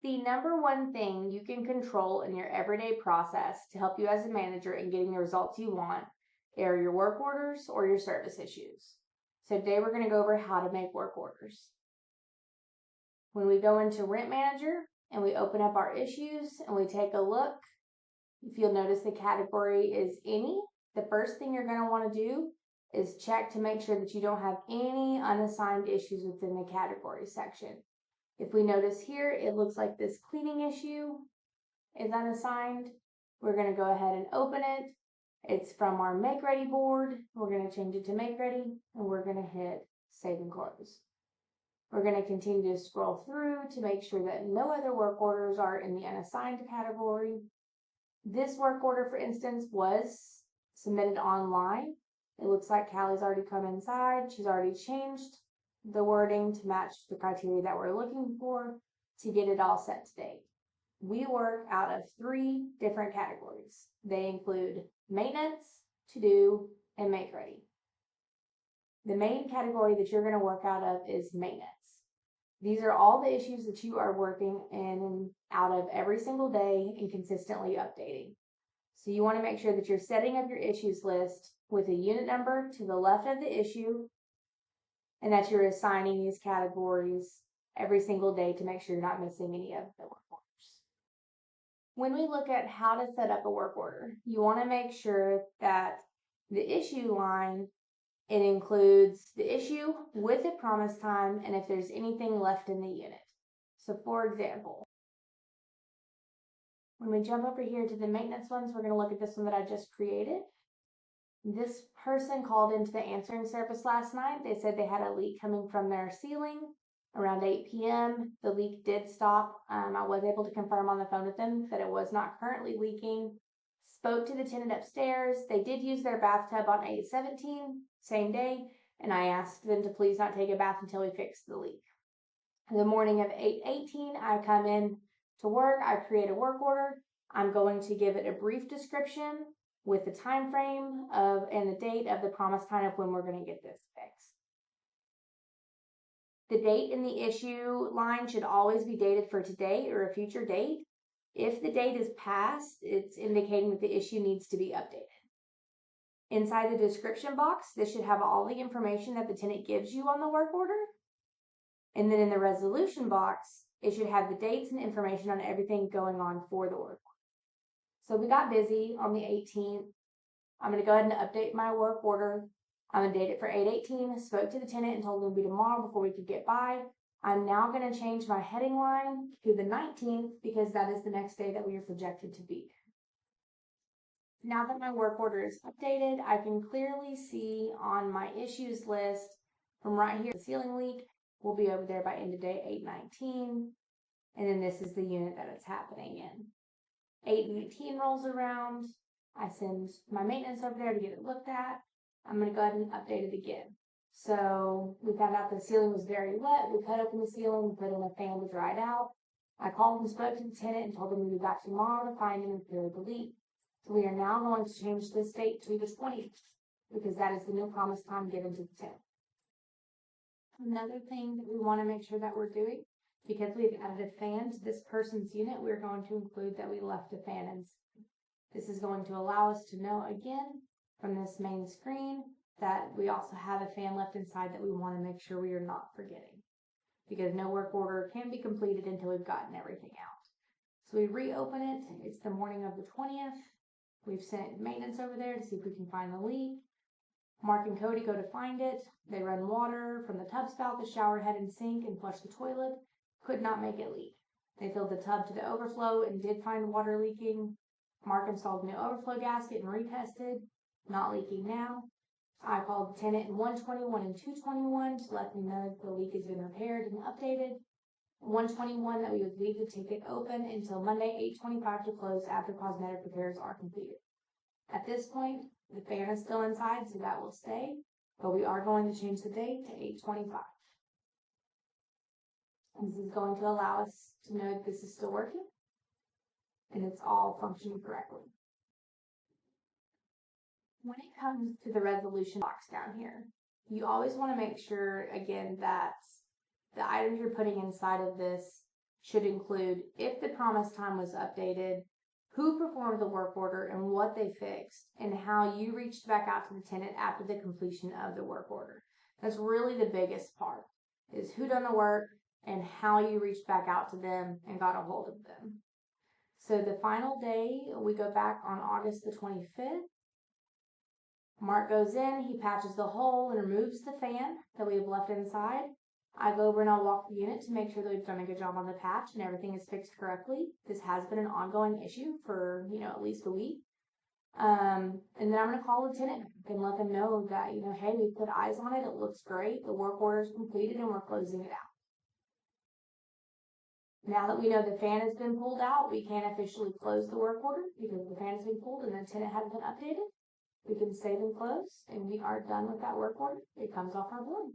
The number one thing you can control in your everyday process to help you as a manager in getting the results you want are your work orders or your service issues. So today we're going to go over how to make work orders. When we go into Rent Manager and we open up our issues and we take a look, if you'll notice the category is any, the first thing you're going to want to do is check to make sure that you don't have any unassigned issues within the category section. If we notice here, it looks like this cleaning issue is unassigned. We're going to go ahead and open it. It's from our Make Ready board. We're going to change it to Make Ready, and we're going to hit Save and Close. We're going to continue to scroll through to make sure that no other work orders are in the unassigned category. This work order, for instance, was submitted online. It looks like Callie's already come inside. She's already changed the wording to match the criteria that we're looking for to get it all set to date. We work out of 3 different categories. They include maintenance, to-do, and make ready. The main category that you're going to work out of is maintenance. These are all the issues that you are working in and out of every single day and consistently updating. So you want to make sure that you're setting up your issues list with a unit number to the left of the issue, and that you're assigning these categories every single day to make sure you're not missing any of the work orders. When we look at how to set up a work order, you want to make sure that the issue line, it includes the issue with the promise time and if there's anything left in the unit. So for example, when we jump over here to the maintenance ones, we're going to look at this one that I just created. This person called into the answering service last night. They said they had a leak coming from their ceiling around 8 p.m. The leak did stop. I was able to confirm on the phone with them that it was not currently leaking. Spoke to the tenant upstairs. They did use their bathtub on 8/17, same day, and I asked them to please not take a bath until we fixed the leak. The morning of 8/18, I come in to work. I create a work order. I'm going to give it a brief description with the time frame of and the date of the promise time of when we're going to get this fixed. The date in the issue line should always be dated for today or a future date. If the date is past, it's indicating that the issue needs to be updated. Inside the description box, this should have all the information that the tenant gives you on the work order. And then in the resolution box, it should have the dates and information on everything going on for the work order. So we got busy on the 18th. I'm going to go ahead and update my work order. I'm going to date it for 8/18. Spoke to the tenant and told him it would be tomorrow before we could get by. I'm now going to change my heading line to the 19th because that is the next day that we are projected to be there. Now that my work order is updated, I can clearly see on my issues list from right here, the ceiling leak will be over there by end of day 8/19. And then this is the unit that it's happening in. 8/19 rolls around. I send my maintenance over there to get it looked at. I'm going to go ahead and update it again. So we found out the ceiling was very wet. We cut open the ceiling, we put in a fan to dry it out. I called and spoke to the tenant and told them we'd be back tomorrow to find and repair the leak. So we are now going to change this date to the 20th because that is the new promise time given to the tenant. Another thing that we want to make sure that we're doing, because we've added a fan to this person's unit, we're going to include that we left a fan in. This is going to allow us to know again from this main screen that we also have a fan left inside that we want to make sure we are not forgetting, because no work order can be completed until we've gotten everything out. So we reopen it. It's the morning of the 20th. We've sent maintenance over there to see if we can find the leak. Mark and Cody go to find it. They run water from the tub spout, the shower head and sink, and flush the toilet. Could not make it leak. They filled the tub to the overflow and did find water leaking. Mark installed a new overflow gasket and retested. Not leaking now. I called the tenant in 121 and 221 to let them know the leak has been repaired and updated. 121 that we would leave the ticket open until Monday 8/25 to close after cosmetic repairs are completed. At this point, the fan is still inside, so that will stay, but we are going to change the date to 8/25. This is going to allow us to know that this is still working and it's all functioning correctly. When it comes to the resolution box down here, you always want to make sure, again, that the items you're putting inside of this should include if the promised time was updated, who performed the work order and what they fixed, and how you reached back out to the tenant after the completion of the work order. That's really the biggest part, is who done the work and how you reached back out to them and got a hold of them. So the final day, we go back on August the 25th. Mark goes in, he patches the hole and removes the fan that we have left inside. I go over and I'll walk the unit to make sure that we've done a good job on the patch and everything is fixed correctly. This has been an ongoing issue for, at least a week. And then I'm going to call the tenant and let them know that, hey, we put eyes on it. It looks great. The work order is completed and we're closing it out. Now that we know the fan has been pulled out, we can officially close the work order because the fan has been pulled and the tenant hasn't been updated. We can save and close, and we are done with that work order. It comes off our board.